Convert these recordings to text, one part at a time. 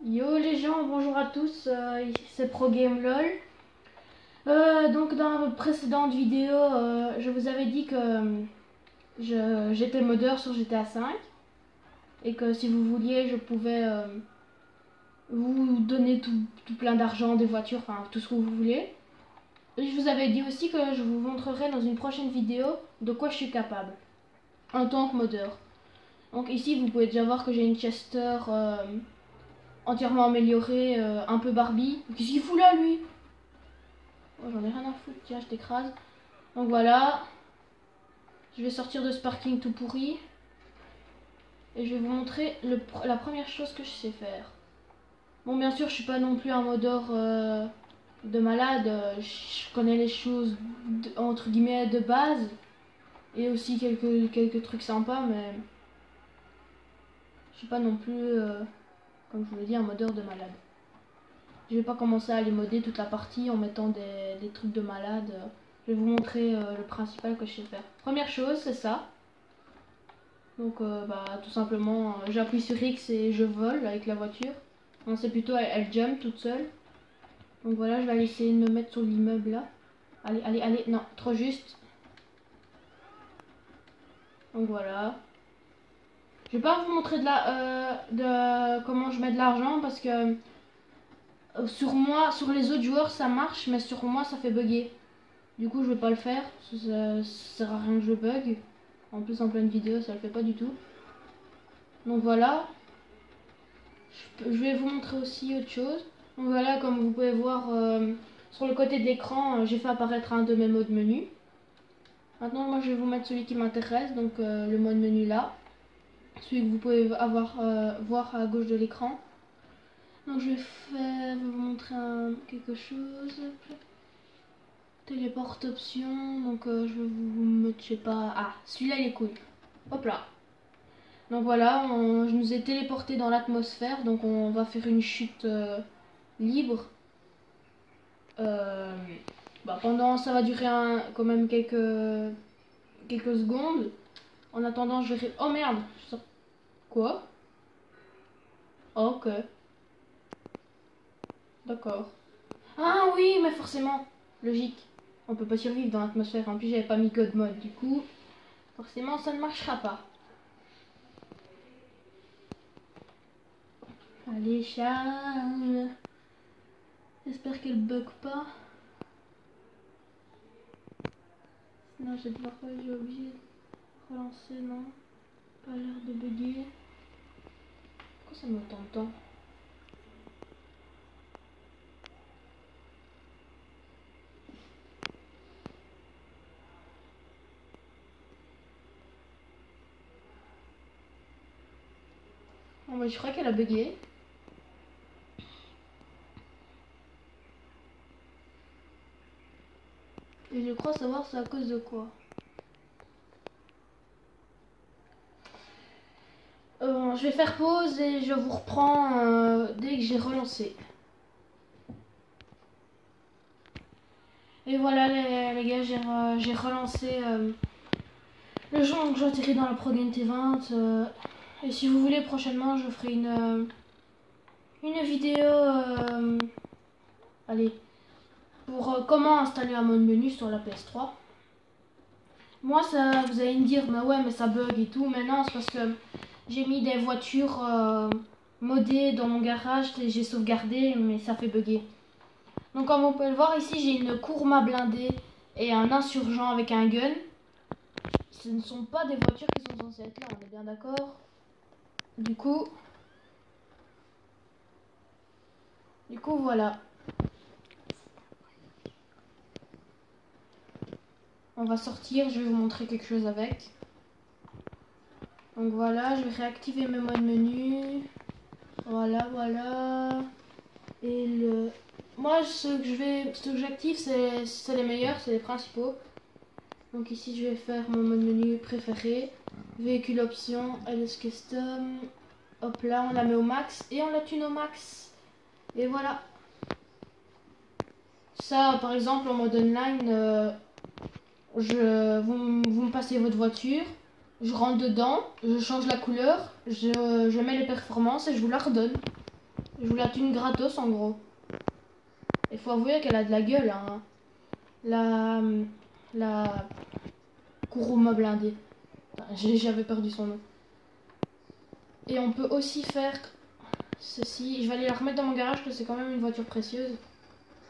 Yo les gens, bonjour à tous, ici c'est ProGameLol. Donc dans ma précédente vidéo, je vous avais dit que j'étais modeur sur GTA 5 et que si vous vouliez, je pouvais vous donner tout plein d'argent, des voitures, enfin tout ce que vous voulez. Et je vous avais dit aussi que je vous montrerai dans une prochaine vidéo de quoi je suis capable en tant que modeur. Donc ici, vous pouvez déjà voir que j'ai une Chester entièrement améliorée, un peu Barbie. Qu'est-ce qu'il fout là, lui? Oh, j'en ai rien à foutre, tiens, je t'écrase. Donc voilà. Je vais sortir de ce parking tout pourri. Et je vais vous montrer la première chose que je sais faire. Bon, bien sûr, je suis pas non plus un modeur de malade. Je connais les choses, entre guillemets, de base. Et aussi quelques trucs sympas, mais... Je suis pas non plus, comme je vous l'ai dit, un modeur de malade. Je vais pas commencer à les modder toute la partie en mettant des trucs de malade. Je vais vous montrer le principal que je sais faire. Première chose, c'est ça. Donc tout simplement, j'appuie sur X et je vole avec la voiture. Non, c'est plutôt elle jump toute seule. Donc voilà, je vais aller essayer de me mettre sur l'immeuble là. Allez, allez, allez, non, trop juste. Donc voilà. Je vais pas vous montrer de comment je mets de l'argent parce que sur moi, sur les autres joueurs ça marche, mais sur moi ça fait bugger. Du coup je vais pas le faire, ça sert à rien que je bug. En plus en pleine vidéo ça le fait pas du tout. Donc voilà. Je vais vous montrer aussi autre chose. Donc voilà, comme vous pouvez voir sur le côté de l'écran, j'ai fait apparaître un de mes modes menu. Maintenant moi je vais vous mettre celui qui m'intéresse, donc le mode menu là. Celui que vous pouvez voir à gauche de l'écran. Donc je vais vous montrer quelque chose. Téléporte option, donc je vais vous mettre, je sais pas... Ah, celui-là il est cool. Hop là. Donc voilà, je nous ai téléporté dans l'atmosphère, donc on va faire une chute libre. Pendant, ça va durer quand même quelques secondes. En attendant, je vais... Oh merde! Quoi? Oh, ok. D'accord. Ah oui, mais forcément. Logique. On peut pas survivre dans l'atmosphère. En plus, j'avais pas mis God Mode. Du coup, forcément, ça ne marchera pas. Allez, Charles. J'espère qu'elle bug pas. Sinon, je vais devoir pas, j'ai obligé de relancer, non. Pas l'air de bugger. Pourquoi ça met autant de temps? Oh, mais je crois qu'elle a bugué. Et je crois savoir c'est à cause de quoi. Je vais faire pause et je vous reprends dès que j'ai relancé. Et voilà les gars, j'ai relancé le jeu, donc j'atterris dans la Pro Game T20. Et si vous voulez, prochainement je ferai une vidéo allez, pour comment installer un mode menu sur la PS3. Moi ça, vous allez me dire mais ouais mais ça bug et tout, mais non c'est parce que j'ai mis des voitures modées dans mon garage et j'ai sauvegardé mais ça fait bugger. Donc comme vous pouvez le voir ici, j'ai une Kurma blindée et un insurgent avec un gun. Ce ne sont pas des voitures qui sont censées être là, on est bien d'accord. Du coup voilà. On va sortir, je vais vous montrer quelque chose avec. Donc voilà, je vais réactiver mes modes menu. Voilà, voilà. Et moi ce que j'active c'est les meilleurs, c'est les principaux. Donc ici je vais faire mon mode menu préféré. Véhicule option, LS custom. Hop là, on la met au max et on la tune au max. Et voilà. Ça par exemple en mode online, vous me passez votre voiture. Je rentre dedans, je change la couleur, je mets les performances et je vous la redonne. Je vous la thune gratos en gros. Il faut avouer qu'elle a de la gueule, hein. La Kuruma blindée. Enfin, j'avais perdu son nom. Et on peut aussi faire ceci. Je vais aller la remettre dans mon garage parce que c'est quand même une voiture précieuse.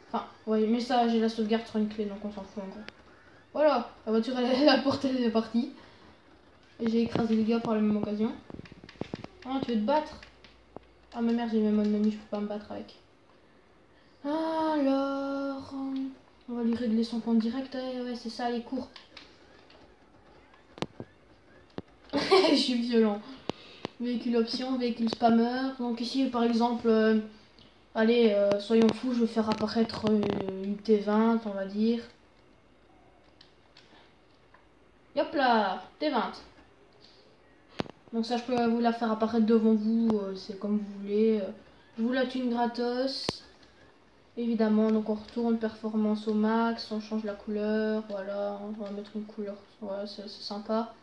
Enfin, oui, mais ça, j'ai la sauvegarde sur une clé, donc on s'en fout en gros. Voilà, la voiture, la portée est partie. Et j'ai écrasé les gars par la même occasion. Ah, tu veux te battre? Ah, mais merde, j'ai même mode menu, je peux pas me battre avec. Alors, on va lui régler son compte direct. Ouais, c'est ça, les cours. Je suis violent. Véhicule option, véhicule spammer. Donc ici, par exemple, allez, soyons fous, je vais faire apparaître une T20, on va dire. Hop là, T20. Donc ça, je peux vous la faire apparaître devant vous, c'est comme vous voulez. Je vous la thune gratos. Évidemment, donc on retourne performance au max, on change la couleur, voilà, on va mettre une couleur, voilà, c'est sympa.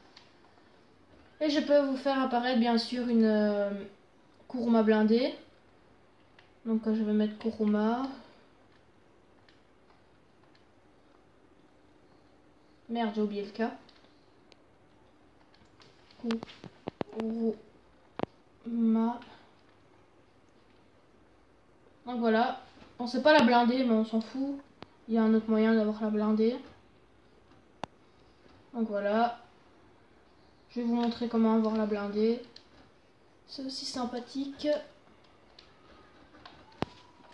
Et je peux vous faire apparaître bien sûr une Kuruma blindée. Donc je vais mettre Kuruma. Merde, j'ai oublié le cas. Kuruma. Donc voilà. On sait pas la blindée, mais on s'en fout. Il y a un autre moyen d'avoir la blindée. Donc voilà. Je vais vous montrer comment avoir la blindée. C'est aussi sympathique.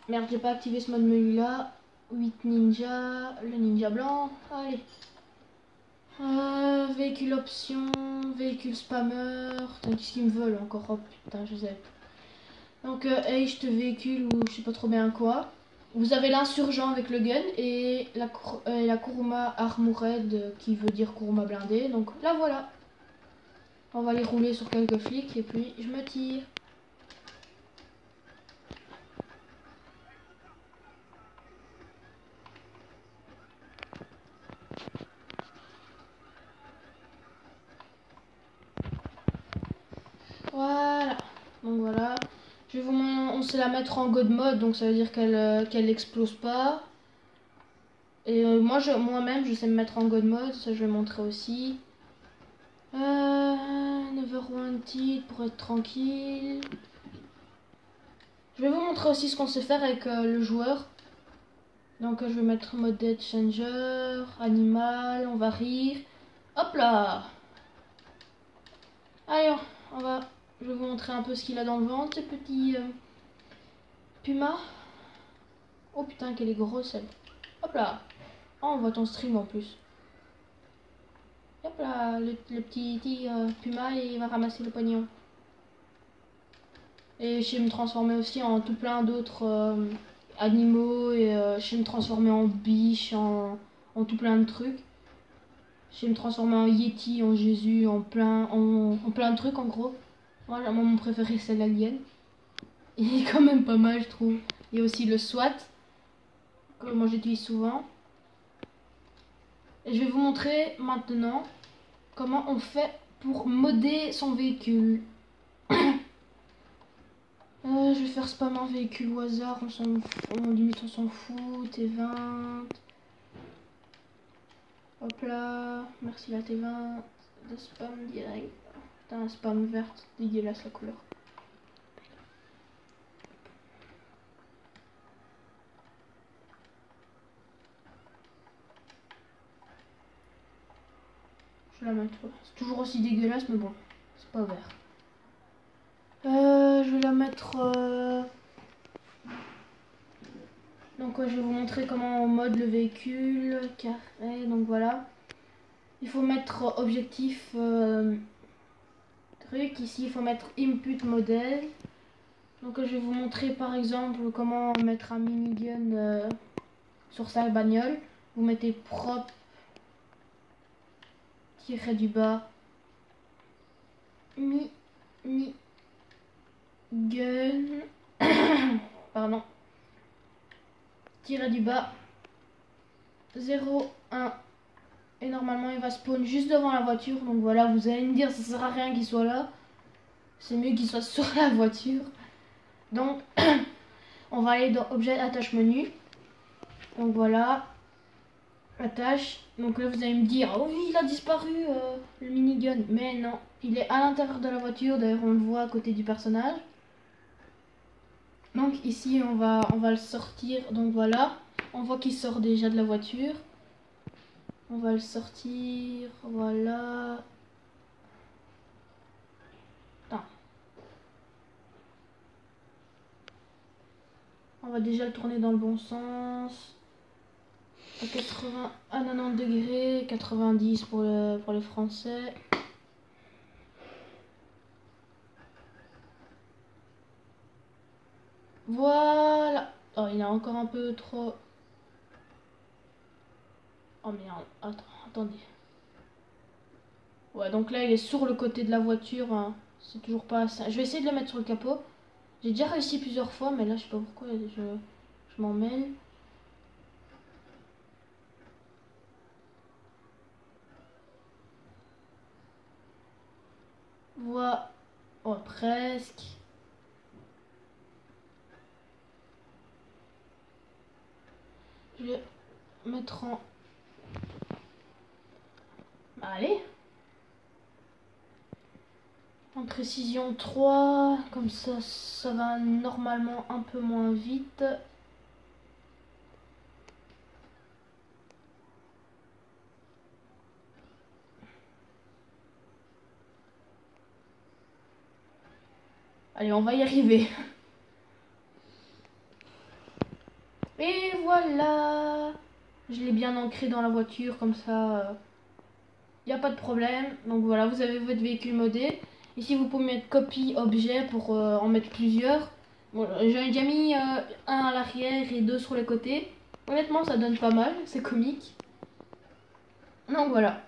Merde, j'ai pas activé ce mode menu là. 8 ninja, le ninja blanc. Allez. Véhicule option, véhicule spammer. Qu'est-ce qu'ils me veulent encore? Oh putain, je sais. Donc, te véhicule ou je sais pas trop bien quoi. Vous avez l'insurgent avec le gun et la Kuruma Armored qui veut dire Kuruma blindé. Donc là voilà. On va les rouler sur quelques flics et puis je me tire. Voilà. Donc voilà. Je vais on sait la mettre en God mode, donc ça veut dire qu'elle explose pas. Et moi-même, je sais me mettre en God mode, ça je vais montrer aussi. Never Wanted pour être tranquille. Je vais vous montrer aussi ce qu'on sait faire avec le joueur. Donc je vais mettre mode Dead Changer, animal, on va rire. Hop là. Allez, je vais vous montrer un peu ce qu'il a dans le ventre, ce petit puma. Oh putain, qu'elle est grosse elle. Hop là. Oh, on voit ton stream en plus. Hop là, le petit puma, il va ramasser le pognon. Et je vais me transformer aussi en tout plein d'autres animaux. Et je vais me transformer en biche, en tout plein de trucs. Je vais me transformer en Yeti, en Jésus, en plein de trucs en gros. Voilà, moi mon préféré c'est l'alien. Il est quand même pas mal je trouve. Il y a aussi le SWAT, que moi j'utilise souvent. Et je vais vous montrer maintenant comment on fait pour modder son véhicule. Je vais faire spam un véhicule au hasard, limite on s'en fout, T20. Hop là, merci la T20, de spam direct. Putain, spam verte, dégueulasse la couleur. Je vais la mettre, c'est toujours aussi dégueulasse, mais bon, c'est pas vert. Je vais la mettre... Donc je vais vous montrer comment on mode le véhicule, carré, donc voilà. Il faut mettre objectif truc, ici il faut mettre input modèle. Donc je vais vous montrer par exemple comment mettre un minigun sur sa bagnole. Vous mettez propre, tiré du bas, minigun, pardon. Tiré du bas 0, 1 et normalement il va spawn juste devant la voiture. Donc voilà, vous allez me dire ça sert à rien qu'il soit là, c'est mieux qu'il soit sur la voiture. Donc, on va aller dans objet attache menu. Donc voilà, attache. Donc là, vous allez me dire, oh oui, il a disparu le minigun. Mais non, il est à l'intérieur de la voiture. D'ailleurs, on le voit à côté du personnage. Donc ici, on va le sortir. Donc voilà, on voit qu'il sort déjà de la voiture. On va le sortir, voilà. Attends. On va déjà le tourner dans le bon sens. À 80, à 90 degrés, 90 pour les Français. Voilà. Oh, il est encore un peu trop... Oh merde, attendez. Ouais, donc là, il est sur le côté de la voiture. Hein. C'est toujours pas assez. Je vais essayer de le mettre sur le capot. J'ai déjà réussi plusieurs fois, mais là, je sais pas pourquoi je m'en mêle. Voilà. Oh, presque. Je vais mettre en... Allez. En précision 3. Comme ça va normalement un peu moins vite. Allez, on va y arriver. Et voilà. Je l'ai bien ancré dans la voiture, comme ça, il n'y a pas de problème. Donc voilà, vous avez votre véhicule modé. Ici, vous pouvez mettre copie objet pour en mettre plusieurs. Bon, j'en ai déjà mis un à l'arrière et deux sur les côtés. Honnêtement, ça donne pas mal, c'est comique. Donc voilà.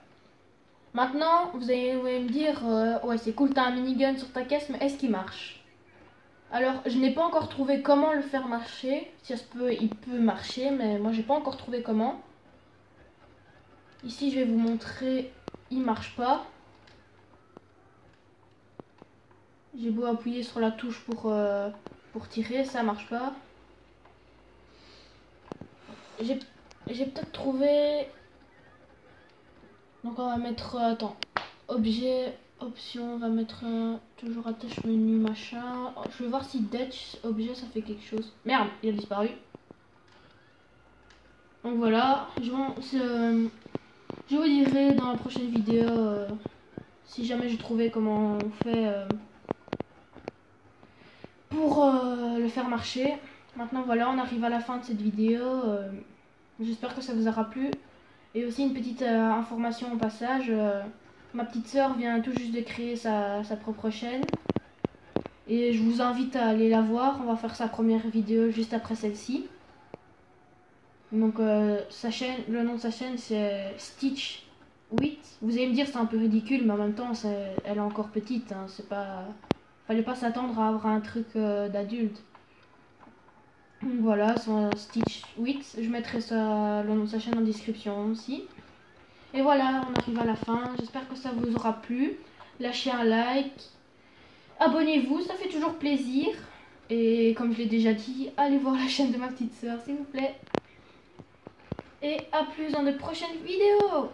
Maintenant, vous allez me dire, ouais, c'est cool, t'as un minigun sur ta caisse, mais est-ce qu'il marche? Alors, je n'ai pas encore trouvé comment le faire marcher. Si ça se peut, il peut marcher, mais moi, j'ai pas encore trouvé comment. Ici, je vais vous montrer, il marche pas. J'ai beau appuyer sur la touche pour tirer, ça marche pas. J'ai peut-être trouvé... Donc, on va mettre... attends. Objet... Option, on va mettre toujours attache menu machin. Oh, je vais voir si Detach objet ça fait quelque chose. Merde, il a disparu. Donc voilà, je vous dirai dans la prochaine vidéo si jamais j'ai trouvé comment on fait pour le faire marcher. Maintenant voilà, on arrive à la fin de cette vidéo. J'espère que ça vous aura plu. Et aussi une petite information au passage. Ma petite soeur vient tout juste de créer sa propre chaîne. Et je vous invite à aller la voir. On va faire sa première vidéo juste après celle-ci. Donc sa chaîne, le nom de sa chaîne c'est Stitch 8. Vous allez me dire c'est un peu ridicule, mais en même temps elle est encore petite. Hein, c'est pas, fallait pas s'attendre à avoir un truc d'adulte. Voilà, son Stitch 8. Je mettrai le nom de sa chaîne en description aussi. Et voilà, on arrive à la fin. J'espère que ça vous aura plu. Lâchez un like. Abonnez-vous, ça fait toujours plaisir. Et comme je l'ai déjà dit, allez voir la chaîne de ma petite soeur, s'il vous plaît. Et à plus dans de prochaines vidéos.